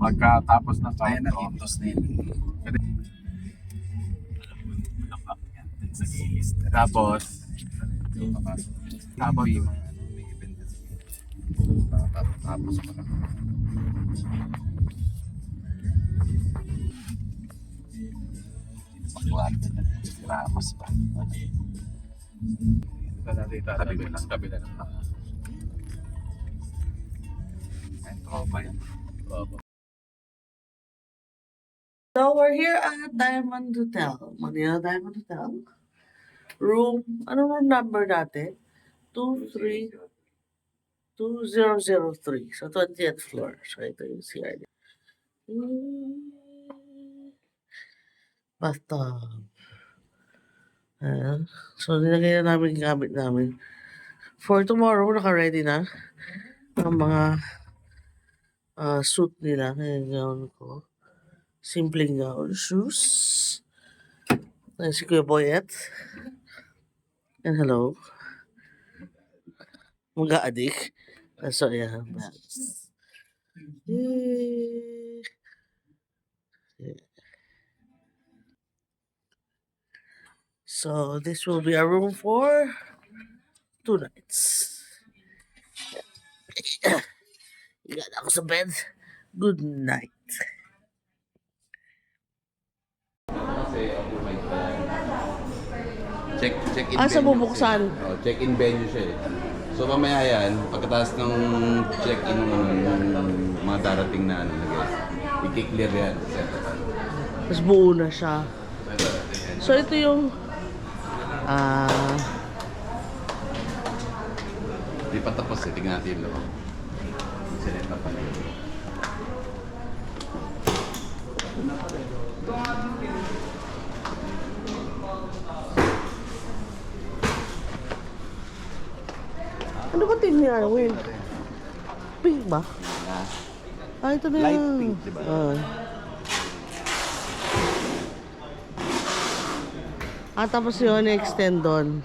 Pagkatapos ng Ayan na, countdown, intos na yun. tapos Tapos, may event kasi. Tapos pa lang. Pagkakita na. Ramas pa. Tabi mo lang. Tabi na lang. May tropa yan. So we're here at Diamond Hotel, Manila Diamond Hotel. Room, ano room number natin? 2003. So 20th floor. So ito yung CR. Bathtub. Ayan. So nilagay na namin yung gamit namin. For tomorrow, naka-ready na ang mga suit nila. Ayan, gown ko. Simpleng gown. Shoes. Ayan si Kuya Boyet. And hello. Mag-a-addict. So, yeah. Bags. Yay! Yeah. So, this will be a room for 2 nights. Iyan ako sa bed. Good night. Check-in Sa venue bubuksan? siya. Oh, check-in venue siya eh. So mamaya yan, pagkatapos ng check-in ng mga darating na guys, i-clear yan. Tapos buo na siya. So, ito yung Di pa tapos eh, tingnan natin yung loob. Sineta pa rin. ano ba team ni Arwin? Pink ba? Ito na Light yung... pink, diba? Tapos yun, extend doon.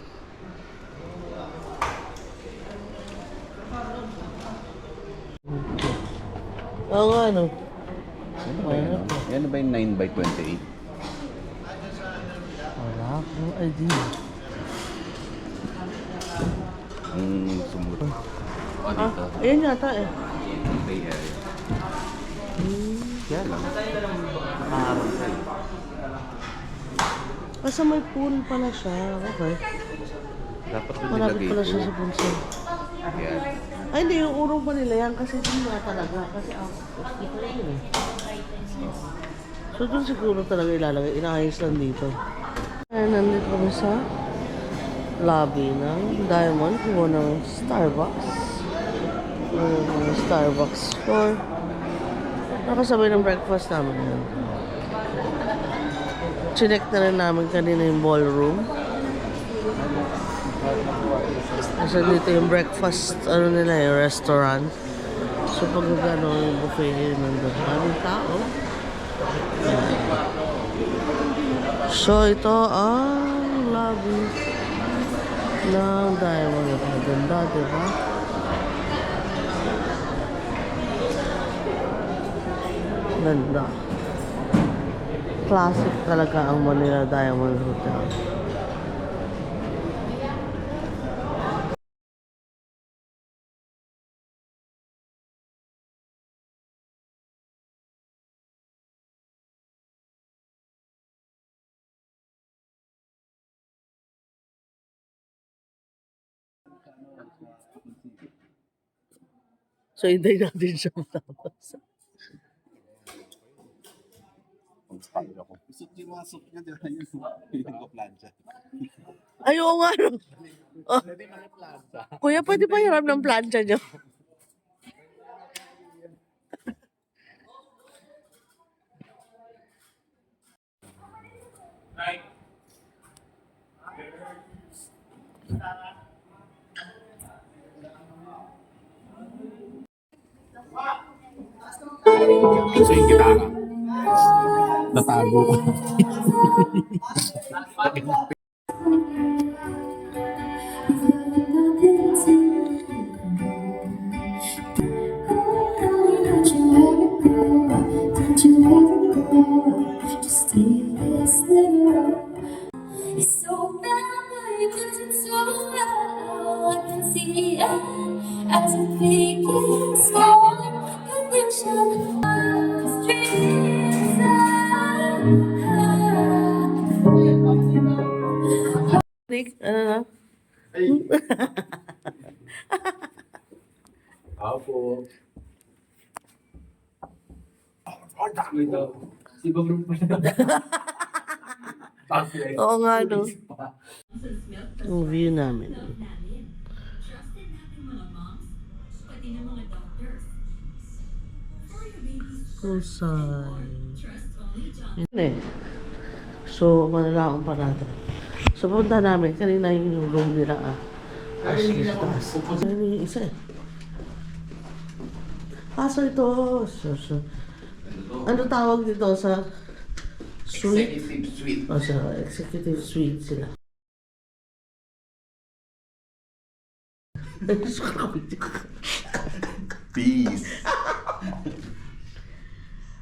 Oo nga, ano? Ano ba yun? Yan ba yung 9x28? Wala akong idea. Ang sumunod. O dito. Ayan yata eh. Play area. Yan lang. Nakaharap ka eh. Basta may pool pala siya. Okay. Dapat doon Malapit nilagay pala siya ito. sa punso. Yan. Ay, hindi. Yung urong pa nila yan kasi doon na talaga. Kasi ito yun eh. So doon siguro talaga ilalagay. Inaayos lang dito. Ayan, nandito kami sa lobby ng Diamond. Kuha ng Starbucks. Ng Starbucks store. Nakasabay ng breakfast namin yan. Chinek na rin namin kanina yung ballroom. Kasi dito yung breakfast, ano nila yung restaurant. So pag gano'n yung buffet nandun. Maraming tao. So ito ang lobby ng Diamond. Maganda, diba? Ganda. Classic talaga ang Manila Diamond Hotel. So, hintay natin siya matapos. Gusto yung mga soup niya, di ba? Yung plancha. Ay, oo nga. No? Oh. Kuya, pwede pa hiram ng plancha niyo? Kasi kita ka. Natago ko. the end as it begins. More connection, dreams Nick, ano na? Apo. Si Bagro pa Oo nga, no? Yung view namin. Kusay. Yun eh. So, manalaman pa natin. So, punta namin. Kanina yung room nila Ashley sa taas. Ano yung isa eh? So ito. Ano tawag dito sa suite? Executive suite. O sa executive suite sila. Peace.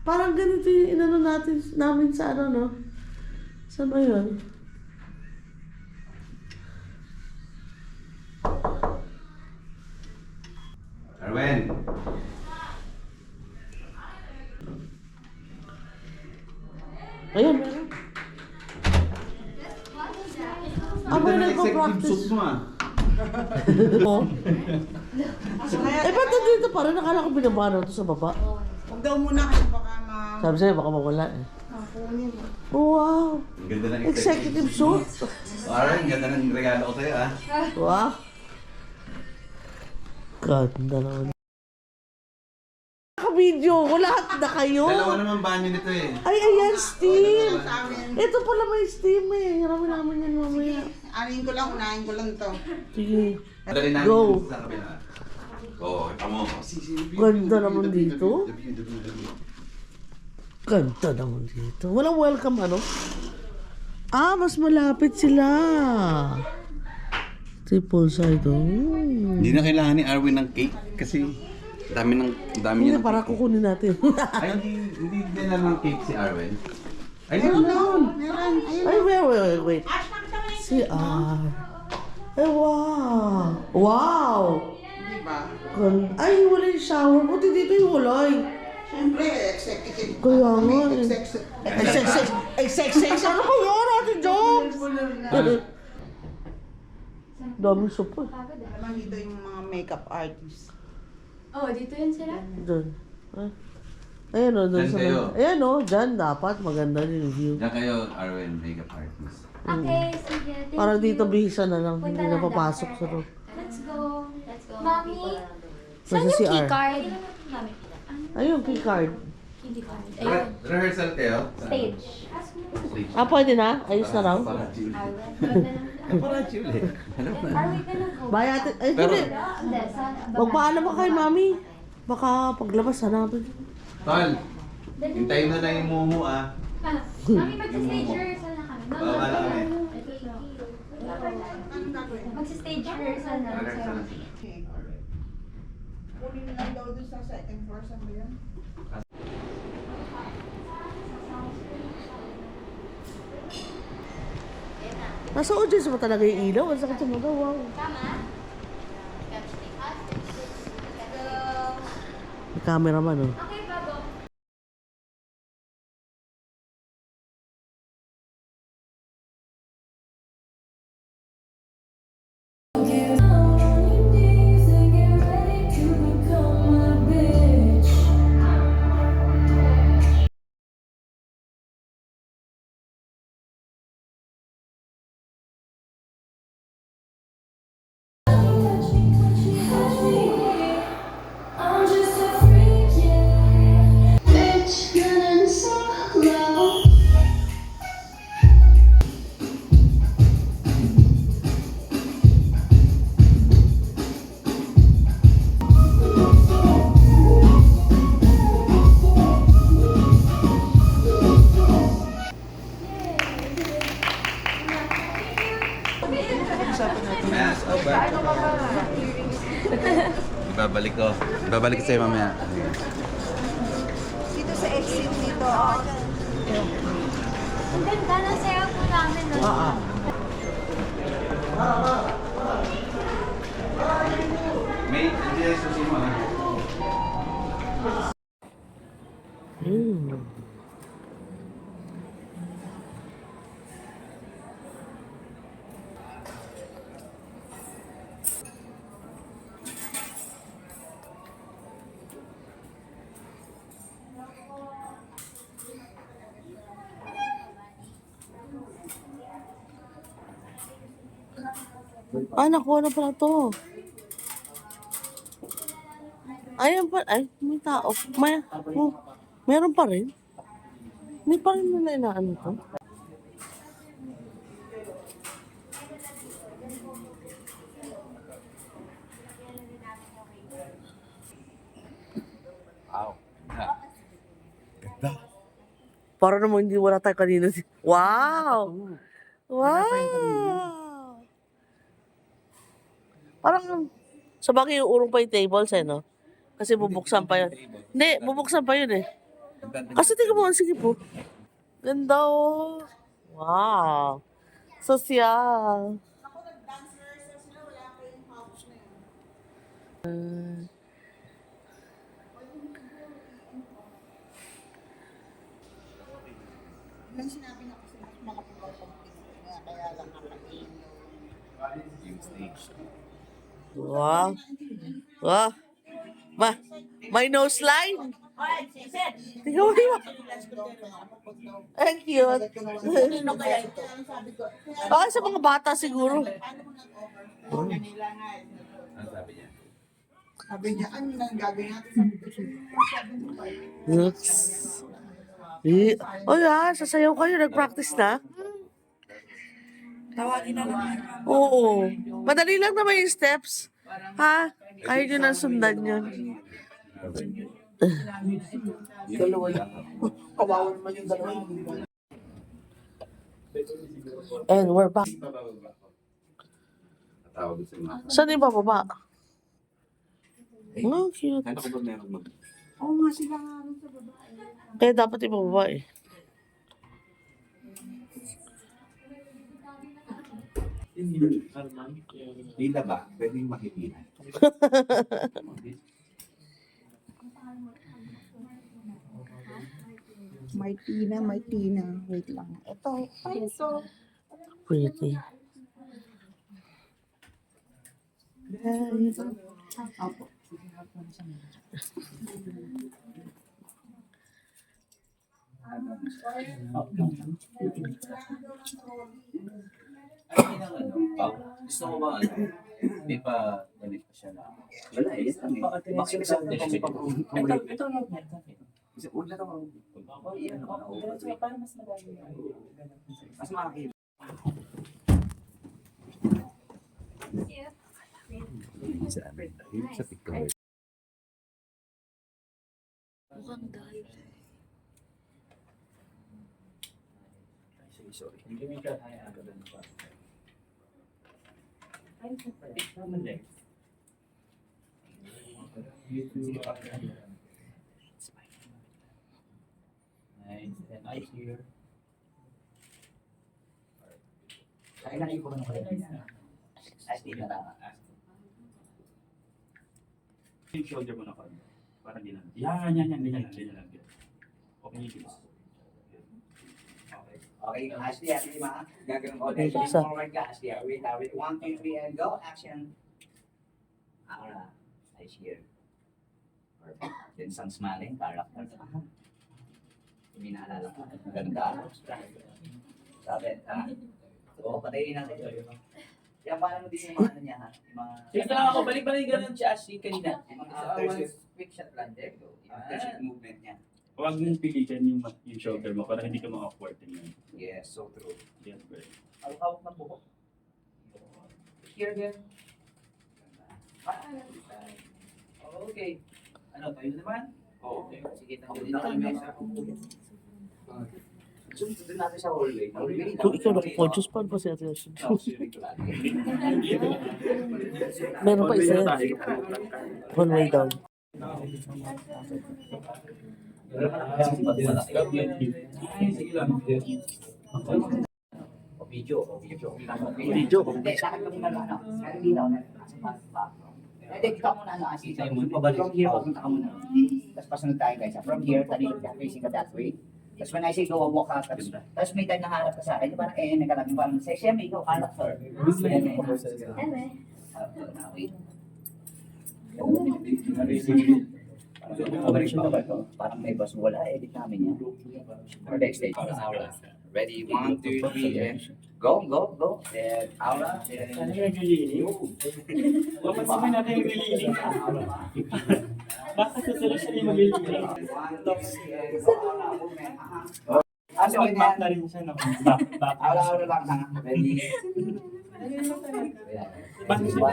Parang ganito yung inano namin sa ano, no? Saan ba yun? Arwen. Ayun, meron. Ako yung nagpa-practice. mo ah. Oo. Eh, ba't nandito pa rin? Nakala ko binabara ito sa baba. Huwag daw muna kasi baka Sabi sa'yo, baka mawala eh. makunin. Oh, wow! Ang ganda ng Executive suite. Arwen, ganda ng regalo ko sa'yo ah. Wow! Ganda naman. Naka-video ko, lahat na kayo. Dalawa naman banyo nito eh. Ay, ayan, steam. Sa amin, Ito pala may steam eh. Hiramin namin yan mamaya. anin ko lang, unahin ko lang to. Sige. Dali namin Go. sa kabila. Oo, tamo. Ganda naman dito. Ganda naman dito. Walang welcome ano? Mas malapit sila. Triple side. Hindi na kailangan ni Arwin ng cake kasi dami Hindi, niya ng para cake. kukunin natin. Ay, hindi din na ng cake si Arwin. Ay, Meron meron. doon, meron. Ayun. Ay, wait. Si Ay, wow. Wow. Diba? Ay, wala yung shower. Buti dito yung walay. Siyempre, executive. Kaya nga Kami, eh. executive. Ano ba yun, Ate Jobs? Daming sopa. Naman dito yung mga makeup artists. Oh, dito yun sila? Doon. Ayan o, doon Dyan sa... kayo. Ayan o, dyan dapat. Maganda yung view. Diyan kayo, Arwin, makeup artist. Okay, sige. Thank Parang you. dito bihisa na lang. Punta Hindi na na papasok daw. sa room. Let's go. Let's go. Mami, saan Nasa yung CR. keycard? Ayun, key card. Keycard. Ayun. Rehearsal kayo? Stage. Stage. Pwede na? Ayos na raw? Para chill. Arwen. Para chill eh. Ano ba? Are we gonna go? Bye, ate. Ay, Pero- hindi. Hindi, saan? Magpaalam ka kay mami. Baka paglabas hanapin. Tol, hintayin mo na yung mumu ah. Mami, mag-stage rehearsal na kami. Oo, wala kami. Anong gagawin? Mag-stage rehearsal na. Rehearsal na. Okay. Kunin na lang daw doon sa second floor. Saan ba yun? Nasa audience mo talaga yung ilaw. Ang sakit sa mga wow. May cameraman oh. Okay, bago. I'm just a freak, yeah. Bitch, getting so low. Mamaya, over. Ibabalik ko. Ibabalik ko sa'yo mamaya. Dito sa exit dito. Ang ganda ng sayo po namin. No? May address sa sino ah. Mm. Ah, nakuha na pala to. Ayan pa, ay, may tao. Meron pa rin. Hindi pa rin nila inaano to. Wow. Para naman hindi wala tayo kanina. Wow! Wow! Parang, sa bagay yung urong pa yung tables eh, no? Kasi bubuksan pa yun. Hindi, bubuksan pa yun eh. Kasi tingnan mo, sige po. Ganda oh. Wow! Sosyal. Ako nag-dance rehearsal sila, wala pa yung house na yun. Nang sinabi na kasi mas malaki daw pag kaya lang nakain Yung stage. Wow! Wow! May nose line? Tingnan mo yun. Ang cute. Baka sa mga bata siguro. Ano sabi niya? Sabi niya, ano nang gagawin natin? Sabi ko, Looks. Oh yeah, sasayaw kayo. Nag-practice na? tawagin na lang. Oo. Madali lang naman yung steps. Ha? Kaya nyo na sundan yun. Dalawa lang. Kawawa naman yung dalawa. And we're back. Natawag sa mga. Saan yung bababa? Oh, cute. Ano ko ba meron mag... Oo nga sila nga rin sa babae. Kaya dapat ibababa eh. Lila ba? Pwede yung makikita. May Tina, may Tina. Wait lang. Ito, peso. Pretty. Opo. Gusto mo ba ano? Hindi pa galit pa siya na. Wala eh. Bakit sa kasi pag ito lang. Kasi una ka mo. Para mas madami. Mas malaki. Sa TikTok. Sorry. Hindi mo ka kaya agad na pa. Ay, tama din. Nice. And I here. Kailangan ko na kayo. As di na lang. Yung shoulder mo na pa. Parang di lang. Yan. Ganyan lang. Okay, you Okay, Ashley, Ashley, ma. Gagawin ko ulit. Isa. Forward ka, Ashley. Wait, 1, 2, 3, and go. Action. Ako na. Nice here. Perfect. Then some smiling character. Hindi naalala ko. Ganda. Sabi, ha? So, patayin natin. Kaya paano mo din yung mga ano niya, ha? Yung mga... Sige lang ako, balik-balik ganun si Ashley kanina. Yung mga quick shot lang. There you go. Yung touch movement niya. Huwag mong pilitin yung shoulder mo para hindi ka ma-awkward yun. Yes, so true. Yes, bro. Hawak ng buhok. Here again. Okay. Ano, tayo na naman? Oo. Sige, tayo dito kami sa doon natin sa hallway. Kung ikaw nakakonsyos, paano pa siya siya? Meron pa isa yan. One way down. Sige lang. Video. Video. Hindi, lakad ka muna lang. Hindi daw. Hindi, dito ka muna, ano, Asi. From here, pupunta ka muna. Tapos pasunod tayo, guys. From here, talilog ka, facing ka that way. Tapos when I say go, walk out. Tapos may time na harap ka sa akin. Yung parang, ka lang. Yung parang, say, siyempre, ikaw, harap, sir. Wait. Operation ba ito? Parang may bus. Wala, edit namin yan. Or next stage. Ready, 1, 2, 3, and go, go, go. Then, aura. Ano yung naglililing? Papansin natin yung naglililing. Bakit susunod siya yung maglililing? Aso, Back na rin siya, no? Back. aura, aura lang ha. Ready. Bakit siya?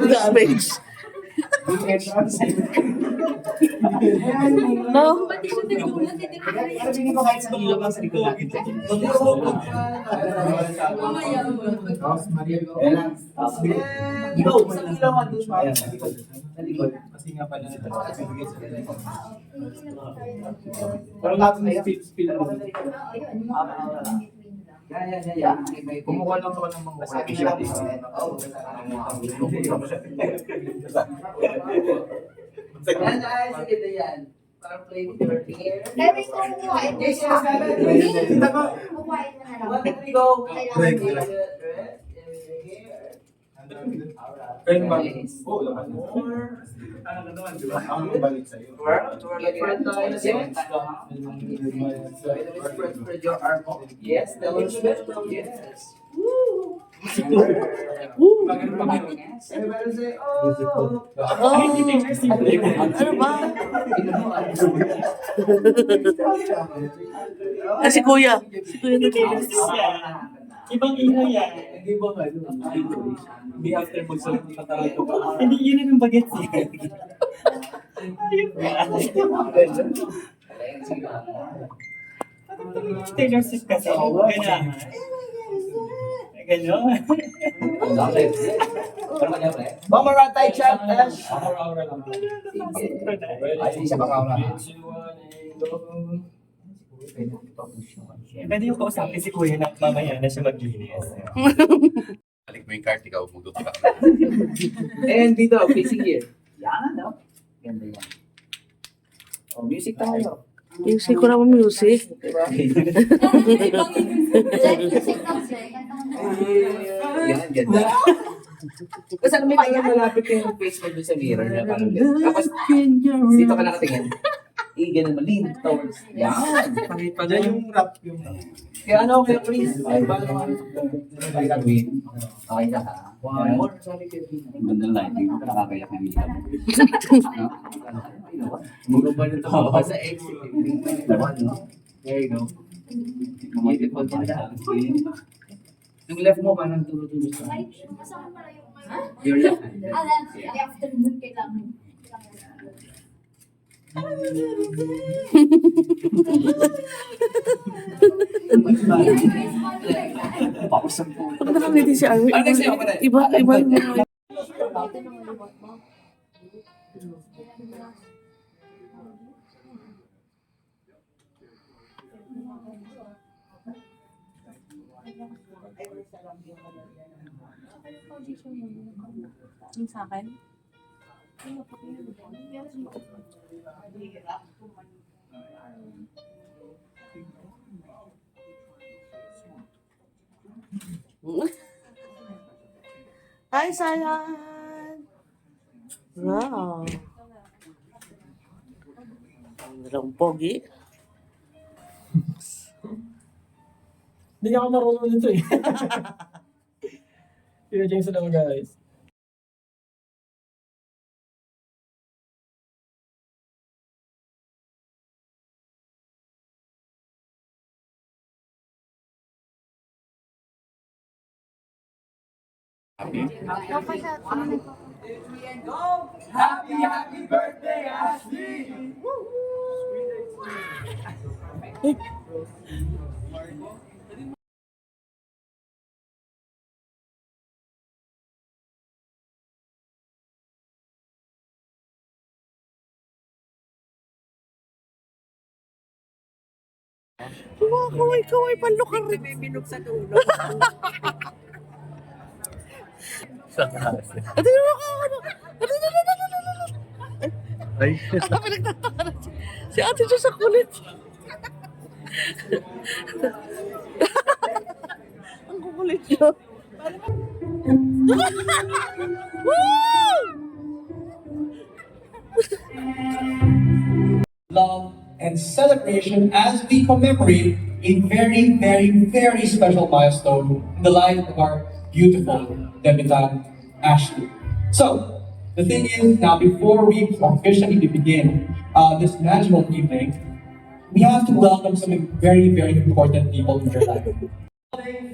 Damage. No? Sabihin ko kahit sa ilog lang sa likod natin. Ikaw, sa ilaw nga doon pa. Sa likod. Sa likod. Kasi nga pala. Pero lahat na spill ako. Yeah. Kumuha lang ako ng mga sabi siya. Yan guys, sige na yan. Parang play with your hair. Dami ko kuhain mo Yes, siya. yes, Kita ko. Kuhain mo na lang. One, two, three, go. Kailangan Pero ba? Oh, lakas mo. Ano na naman, di ba? Ako balik sa'yo. Different tayo. Spread your arm. Yes, tell us. Yes. Woo! Everybody say, oh! Ano ba? Ah, si Kuya. Si Kuya naglilinis. Ibang ingay yan. Hindi ba hindi after magsalit ng katawan ko ba? Hindi, yun ang bagets yan. Taylor Swift kasi. Ganyan. Ganyan. Mamaratay chat, Ash! Aura lang. Ay, hindi siya pang-aura. Pwede yung kausapin si Kuya na mamaya na siya maglinis. Balik mo yung cart, ikaw magtutok ka. And dito, facing here. Yan, no? Ganda yan. Oh, music tayo. Music ko naman music. Diba? Yan, ganda. Kasi alam mo, kaya malapit yung face mo dun sa mirror na parang ganda. Tapos, dito ka nakatingin. Ganun mo, lean towards. Yan. Diyan yung rap yung... Kaya ano, kaya please. Ay, bago naman. Ay, gagawin. Okay na ka. One more. Sorry, Kevin. Ganda lang. Hindi ko nakakayak ng makeup. Muro ba nito? Oo, sa exit. There you go. Beautiful ganda. Yung left mo, parang turo-turo sa your left. Afternoon kailangan. Pausap po. Pag nakangiti si Arwi, iba yung mga... Yung sa akin? Hi, Sayan! Wow! Ang dalang pogi. Hindi ako marunong nito eh. Pinadyan sa lang guys. Happy birthday, Ashley! Kumakaway-kaway, panlukar rin. May binog sa dulo. Ate, ano? Ay, pinagtataka na si Ate Jo sa kulit. Ang kukulit niyo. Love and celebration as we commemorate a very, very, very special milestone in the life of our beautiful debutante, Ashley. So, the thing is, now before we officially begin this magical evening, we have to welcome some very, very important people in your life.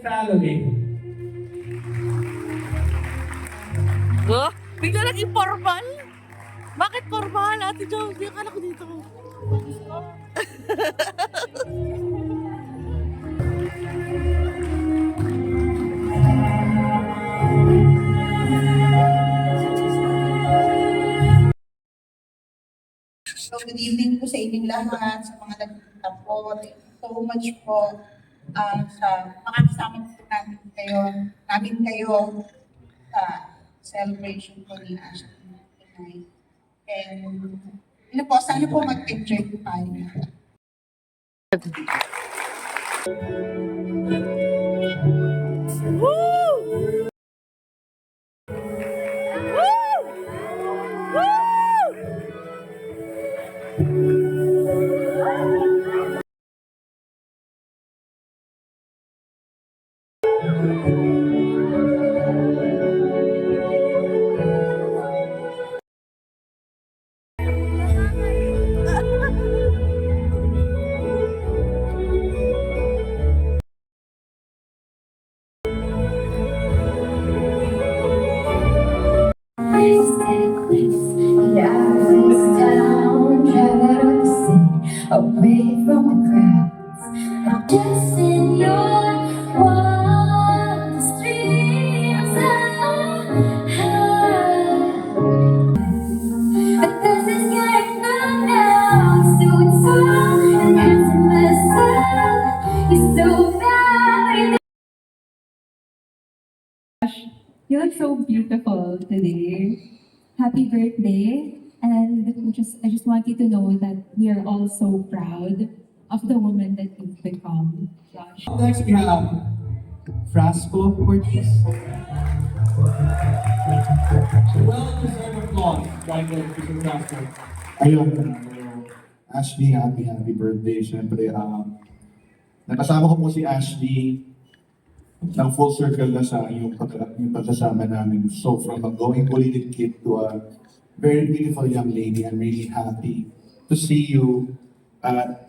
Family. Oh, bigla naging formal? Bakit formal, Ate Jo? Hindi akala ko dito. So, good evening po sa inyong lahat, sa mga nagpunta po. Thank you so much po sa makakasama po namin kayo sa celebration po ni Ashley tonight. And, ano po, sana po mag-enjoy po tayo. Away from the crowds, I'm just in your wildest dreams. But this is getting good now, so it's all and answer myself. You're so bad. You look so beautiful today. Happy birthday. And I just want you to know that we are all so proud of the woman that you've become, Josh. Next, we have Frasco Ortiz. Well-deserved applause, Driver Mr. Frasco. Ayun, Ashley, happy birthday. Siyempre, nakasama ko po si Ashley ng full circle na sa yung pagkasama namin. So, from a going bullied kid to a very beautiful young lady, I'm really happy to see you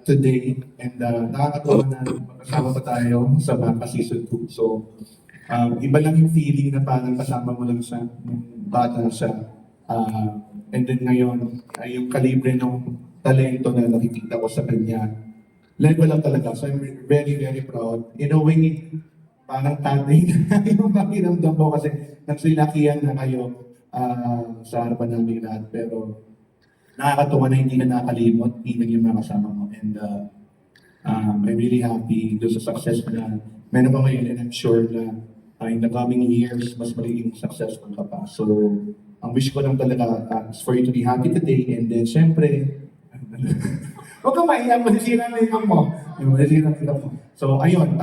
today. And nakakatawa na magkasama pa tayo sa Baka Season 2. So, iba lang yung feeling na parang kasama mo lang siya, bata siya. And then ngayon, yung kalibre ng talento na nakikita ko sa kanya, level lang talaga. So I'm very, very proud. In a way, parang tatay na yung pakiramdam ko kasi nagsinakihan na kayo sa harapan namin lahat. Pero nakakatuwa na hindi na nakalimot, even yung mga kasama mo. And I'm really happy doon sa success na meron pa ngayon, and I'm sure na in the coming years, mas magiging successful ka pa. So, ang wish ko lang talaga is for you to be happy today. And then, syempre, huwag kang maiyak, masisira na yung mo. Masisira na mo. So, ayun,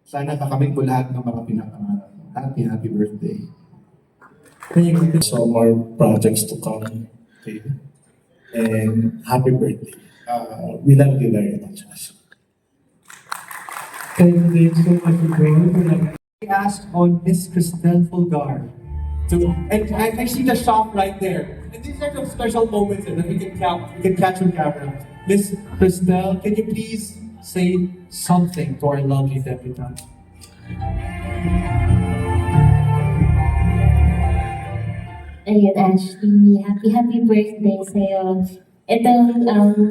sana makamit ko lahat ng mga pinapangarap mo. Happy birthday. Thank you. So more projects to come. Okay. And happy birthday. We love you very much. Thank you so much for bringing me. We asked on Miss Cristel Fulgar to, and I see the shop right there. And these are some special moments that we can catch on camera. Miss Cristel, can you please say something to our lovely debutante? Ayun, Ashley, happy birthday sa'yo. Itong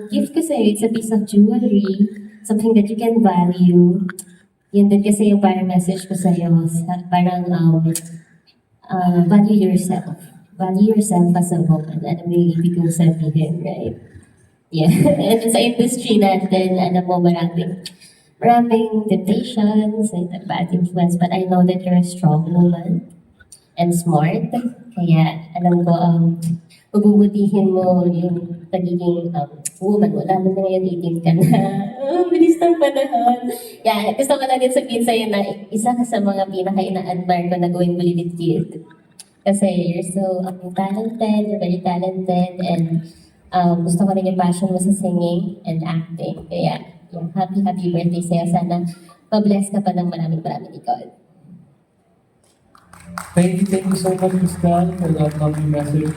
gift ko sa'yo, it's a piece of jewelry, something that you can value. Yun din kasi yung parang message ko sa'yo, parang value yourself. Value yourself as a woman, and may ibig kong sabihin, right? Yeah, and sa industry natin, alam mo, maraming temptations and bad influence, but I know that you're a strong woman and smart. Kaya alam ko, pabubutihin mo yung pagiging woman mo, lalo na ngayon 18 ka na. Bilis ng panahon. Yeah, gusto ko lang din sabihin sa'yo na isa ka sa mga pinaka-ina-admire ko na going Bullilit Kid. Kasi you're so talented, you're very talented, and gusto ko rin yung passion mo sa singing and acting. Kaya, yeah, happy birthday sa'yo. Sana ma-bless ka pa ng maraming ni God. Thank you so much, Crystal, for that lovely message.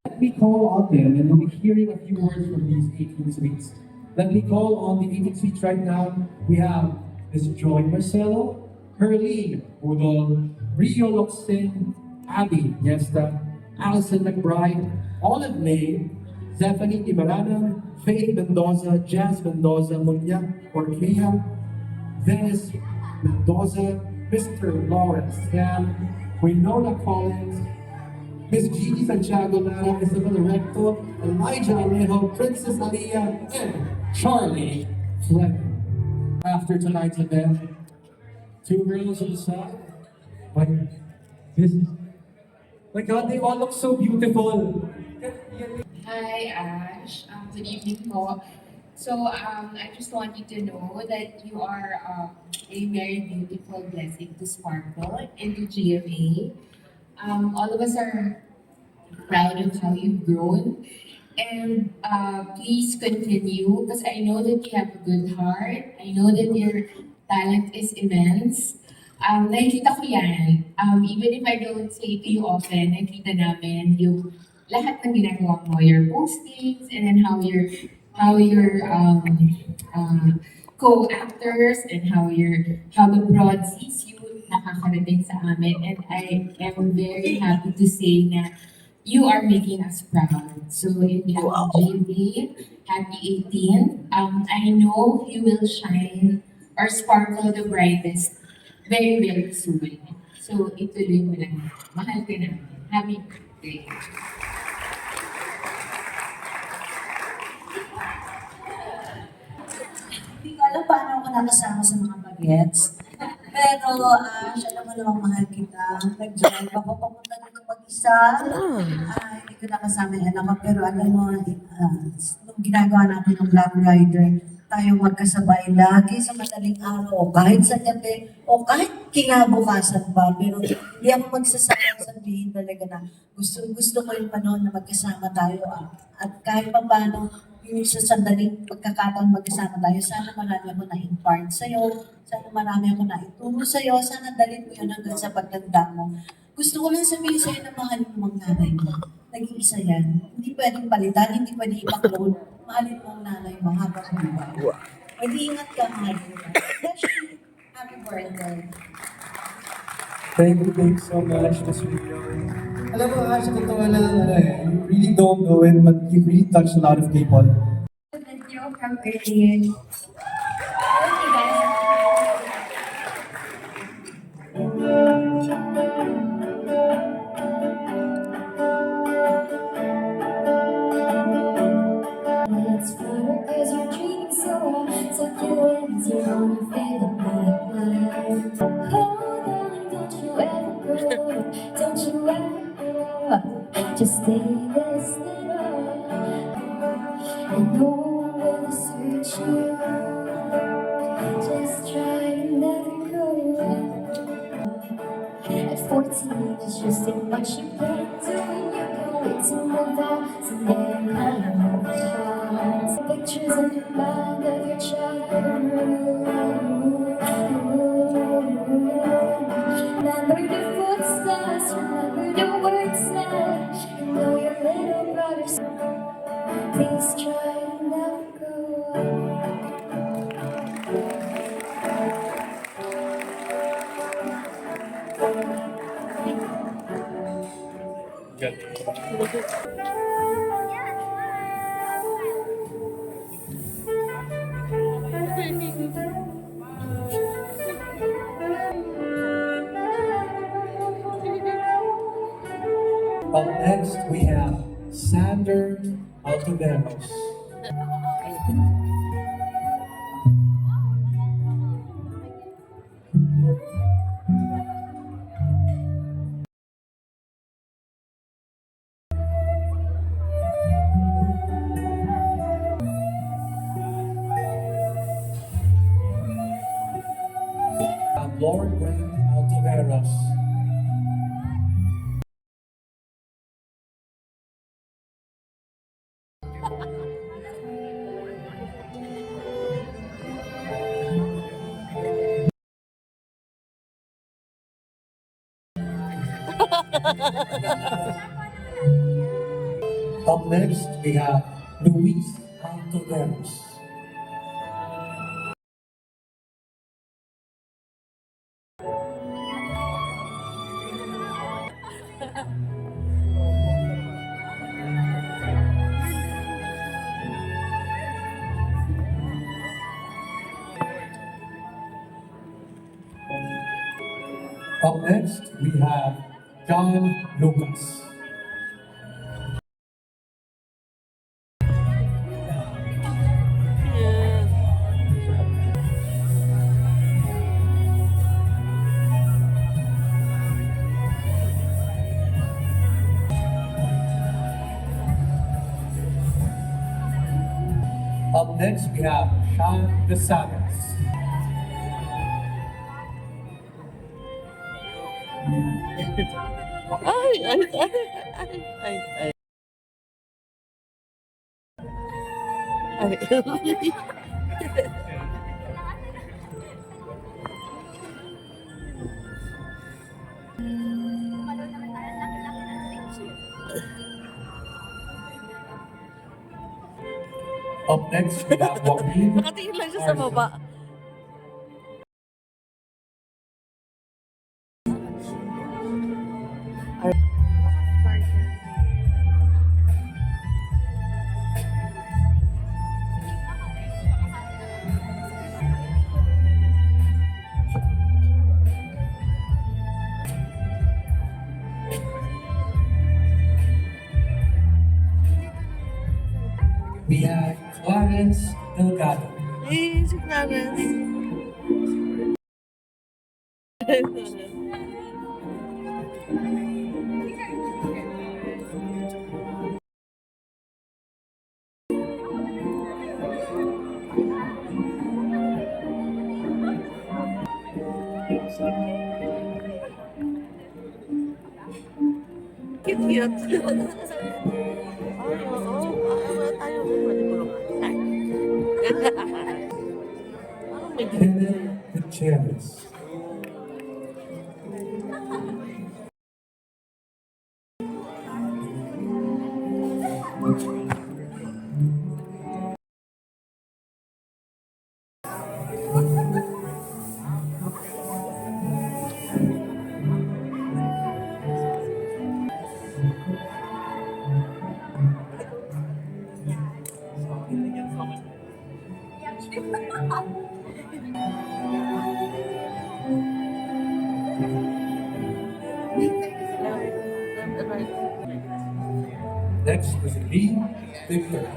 Let me call on them, and we'll be hearing a few words from these 18 sweets. Let me call on the 18 sweets right now. We have Miss Joy Marcelo, Herline Udol, Rio Locsin, Abby Niesta, Allison McBride, Olive May, Zephanie Ibarana, Faith Mendoza, Jazz Mendoza, Munya Orkea, Dennis Mendoza, Mr. Lawrence Yan, Winona Collins, Miss Gigi Santiago Lara, Isabella Recto, Elijah Alejo, Princess Aliyah, and Charlie Fleming. After tonight's event, two girls on the side. My God, they all look so beautiful. Hi, Ash. Good evening po. So, I just want you to know that you are a very beautiful blessing to Sparkle and to GMA. All of us are proud of how you've grown. And please continue, because I know that you have a good heart. I know that your talent is immense. Nakikita ko yan. Even if I don't say to you often, nakikita namin yung lahat ng ginagawa mo, your postings, and then how your co-actors and how the broad sees you nakakarating sa amin. And I am very happy to say na you are making us proud. So in JB, happy 18th. I know you will shine or sparkle the brightest very, very soon. So ituloy mo lang. Mahal ka namin. Happy birthday. Hindi ko alam paano ako nakasama sa mga bagets. Pero, alam mo namang mahal kita. Nag-drive ako papunta dito mag-isa. Hindi ko nakasama yung anak ko. Pero alam mo, nung ginagawa natin ng Black Rider, tayo magkasabay lagi sa madaling araw, o kahit sa gabi, o kahit kinabukasan pa. Pero hindi ako magsasawang sabihin talaga na gusto ko yung panahon na magkasama tayo. At kahit pa paano, yung sa sandaling pagkakataon magkasama tayo, sana marami ako na-impart sa'yo, sana marami ako na-ituro sa'yo, sana dalhin mo yun hanggang sa pagtanda mo. Gusto ko lang sabihin sa'yo na mahalin mo ang nanay mo. Naging isa yan. Hindi pwedeng palitan, hindi pwedeng ipaklone. Mahalin mo ang nanay mo habang buhay. Mag-iingat ka, mahalin mo. Happy birthday. Thank you so much, Miss Rio. Alam mo, Ash, totoo lang, you really don't know it, but you really touch a lot of people. Thank you from earlier. Okay, guys. It's funny cause you're dreaming so well. Tuck your legs, you're on your favorite night. Hold on, don't you ever go. Don't you ever go. Just stay this little. And no one will desert you. Just try to never go. At 14, it's just too much you can't do. And you can't wait to move out. Someday I'm pictures in your mind of your childhood. Remember the footsteps, remember the words said. You know your little brother's. Please try to never Up next, we have Sander Altaveros. Lord Brent Altaveras. Up next, we have Luis Altaveras. Up next, we have John Lucas. Up next, we have Sean DeSantis. Up next, we have Joaquin. Nakatingin lang siya sa baba. We have Clarence Delgado. Eh, si Clarence. Cute. Ay, oo. Wala tayo. Pwede bulungan. Kenneth Gutierrez. Next is Lee Victor.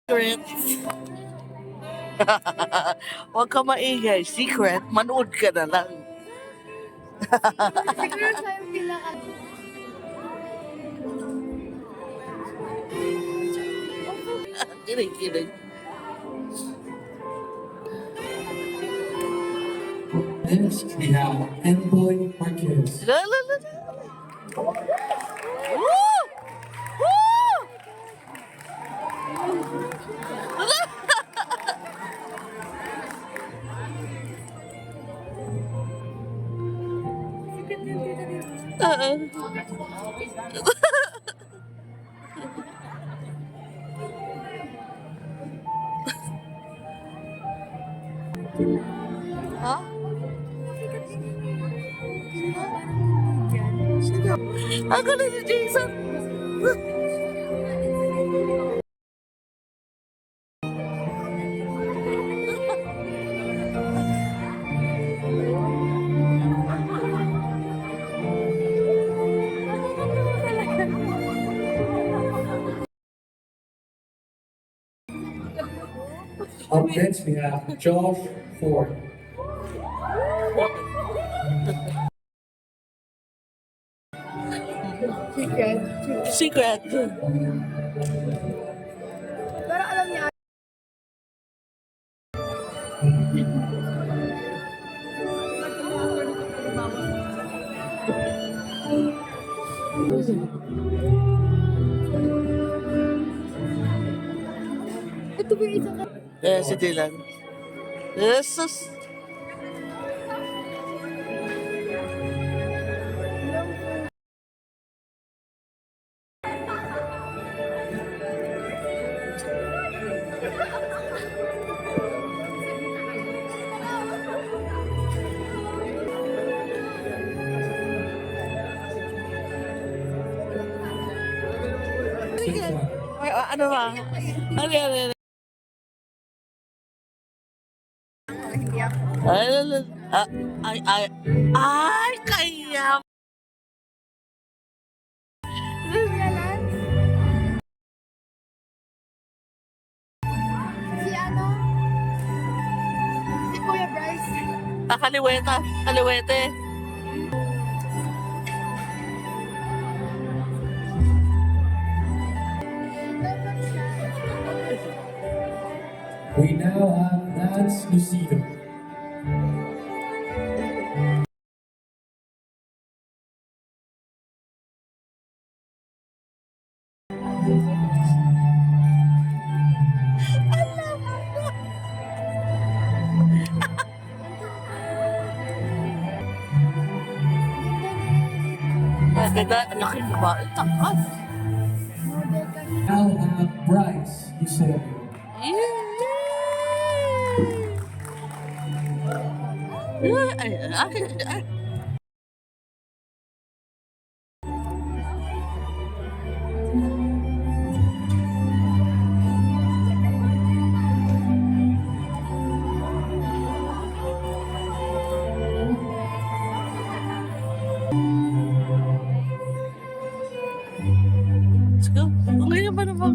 Secret. Huwag ka maingay. Secret. Manood ka na lang. Siguro tayo kailangan. Kinig. Next, we have Emboy Marquez. La. Woo! Woo! Ha? Sino? Ako na si Jason. Up next, we have Josh Ford. Secret. Pero alam niya, ito ba yung isang Si Dylan. Jesus. Ano ba? Ano yan? Ay, kaya. si ano? Si Kuya Bryce. Kaliweta. Kaliwete. We now have Nance Lucido. Ganda. Laki na ba? Takas. Now have Bryce Eusebio. Ay. Let's go. Ngayon ba naman?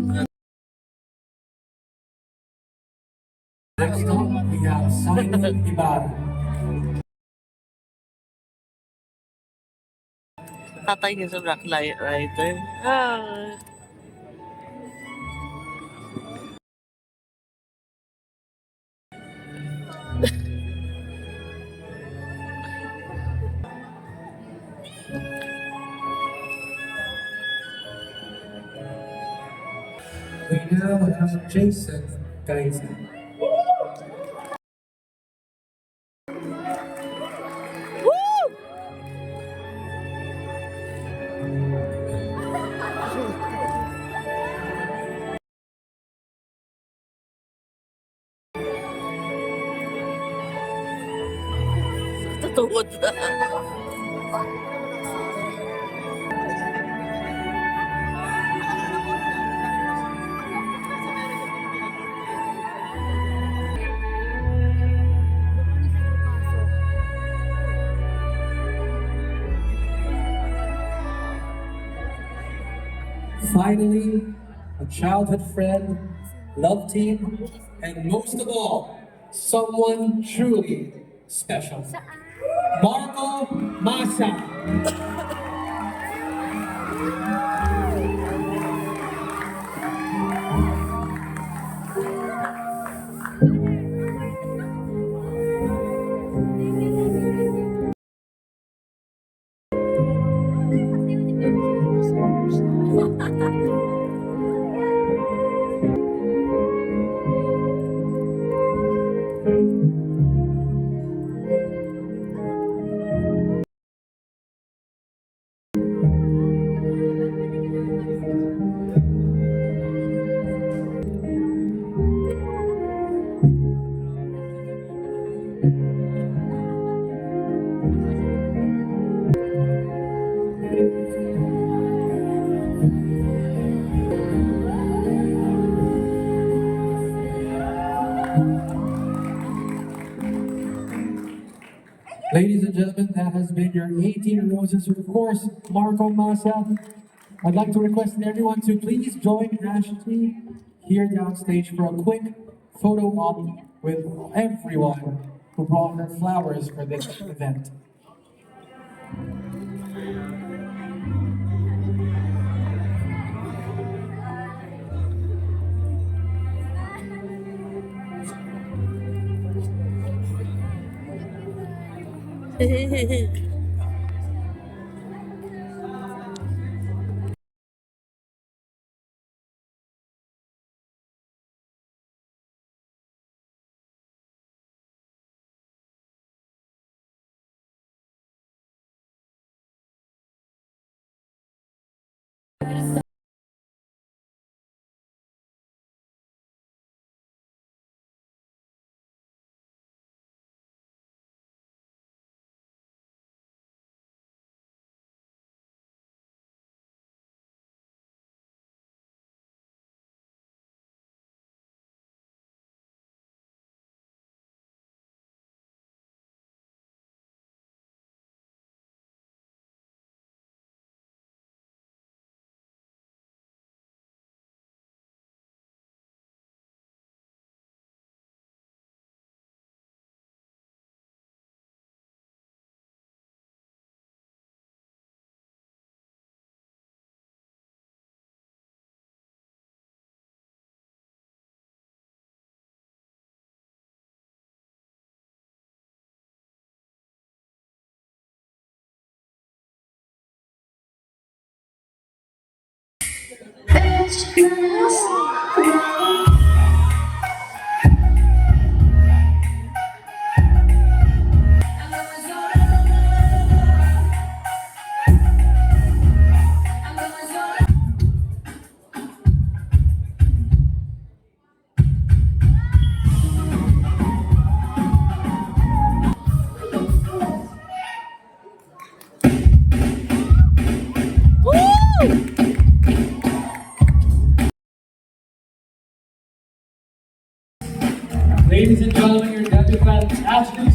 Next up, we have Simon Ibarra. Tatay niya sa Black Rider. Ah. We now have Jason Kaiser. Tutuod na. Finally, a childhood friend, love team, and most of all, someone truly special. Marco Massa. Ladies and gentlemen, that has been your 18 roses with, of course, Marco Massa. I'd like to request everyone to please join Ashley here downstage for a quick photo op with everyone who brought her flowers for this event. Ladies and gentlemen, your debutant, Ashley.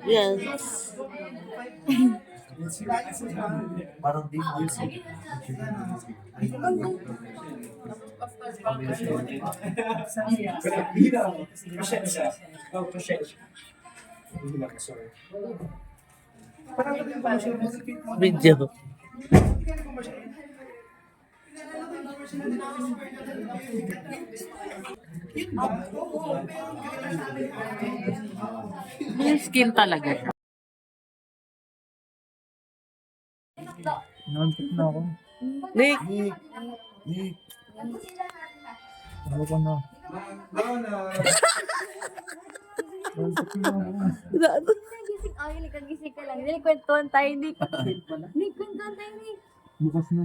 Yes. Parang di Video. May skin talaga siya. Nantik na ako. Nick! Nick. Ano ka na? Nantik na ako. Gising, ay, nagkagising ka lang. Nilikwentuhan tayo, Nick. Nilikwentuhan tayo, Nick. Bukas na.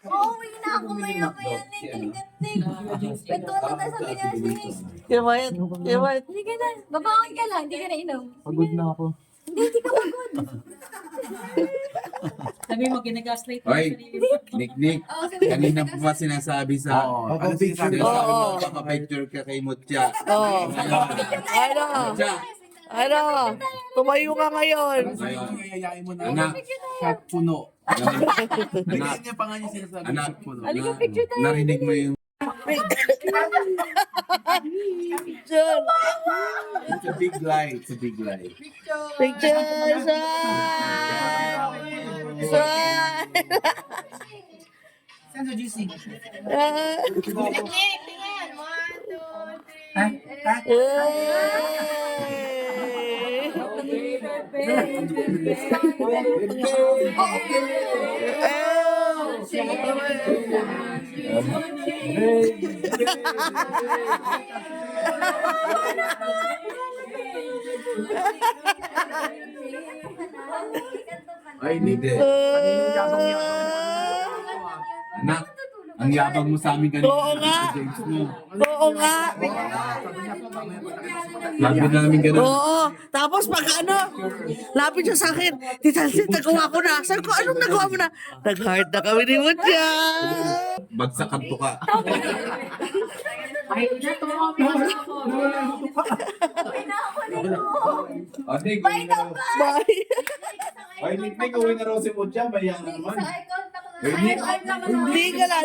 Oo, uwi na ako maya-maya, Nick. Nick. Kwentuhan lang tayo, sabi niya, Nick. Kimayat. Kimayat. Hindi ka na. Babangon ka lang, hindi ka na inom. Pagod na ako. Hindi ka pagod. Sabi mo, ginagaslight mo Oy, Nick, kanina pa ba sinasabi sa... Ano sinasabi mo? Papapicture ka kay Mutya. Oo. Ano? Mutya, Ano? Tumayo ka ngayon. ayayain mo na. Anak, shot puno. Anak, Bigyan niya pa nga yung sinasabi. anak, Halika, picture tayo. narinig mo yung Picture! It's a big lie. It's a big lie. Picture! Smile! Smile! Saan sa GC? Ay, hindi. Anak, ang yabang mo sa amin kanina. Oo nga. James mo. Oo nga. Labi namin ganun. Oo. Tapos pag lapit siya sa akin, Tita Alcid, nagawa ko na. Sabi ko, anong nagawa mo na? Nag-heart na kami ni Mutya. Bagsak ang tuka. Nick, Bye. Ay, Nick, uwi na raw si Mutya. Bayan na naman. Hindi ka lang.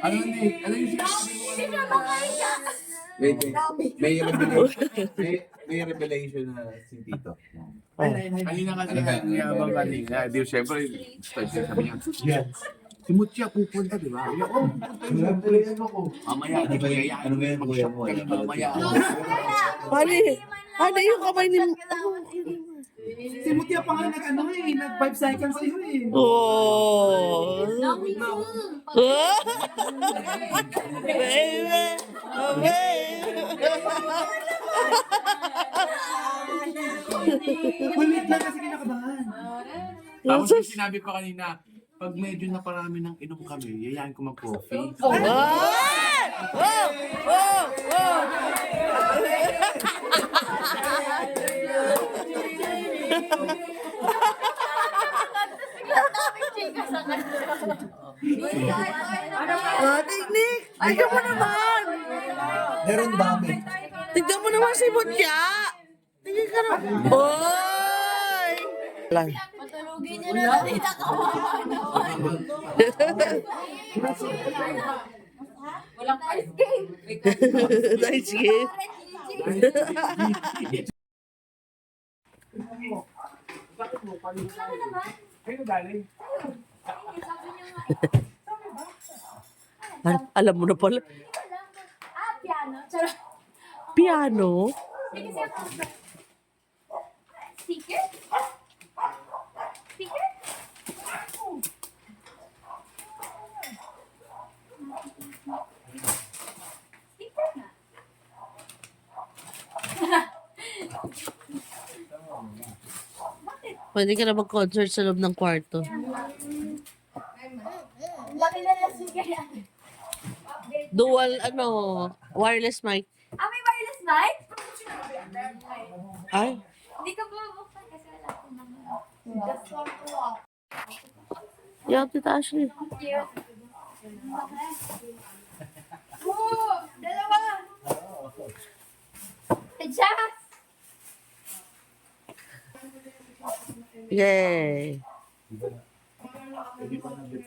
Ano, Nick? Ano yung Wait. May revelation na si Tito. Kanina kasi yabang kanina. Di, syempre, sabi niya, yes. Si Mutya pupunta, di ba? Mamaya, di ba yaya? Ano nga yung mag-shop ka na mamaya? Ano yung kamay ni... Si Mutya pa nga nag 5 seconds sa'yo eh. Oh. Baby. Kulit lang kasi kinakabahan. Tapos yung sinabi pa kanina, pag medyo naparami ng inom kami, yayain ko mag-coffee. Nick! Tignan mo naman! Meron dami. Tignan mo naman si Mutya! Tignan ka naman. Oy! Patulugin niyo na lang, tita, kawawa naman. Walang ice game. Nice game. Alam mo na pala. Piano. Charot. Piano? Speaker? Speaker? Speaker na. Pwede ka na mag-concert sa loob ng kwarto. Laki na lang speaker yan. Dual, wireless mic. May wireless mic? Ay, Hindi ka bubuksan kasi wala ko naman. Just want to walk. yeah, Tita Ashley. Cute. Oh, dalawa. Adjust. Yay!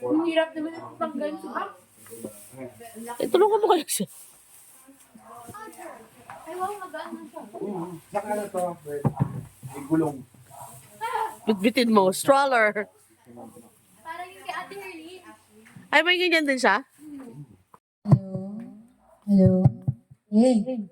Ang hirap naman ang tanggal sa Tulungan mo kaya siya. Ay, wow, magaan na siya. Saka na to, may gulong. Bitbitin mo, stroller. Parang yung kay Ate Herlene. Ay, may ganyan din siya? Hello. Hey.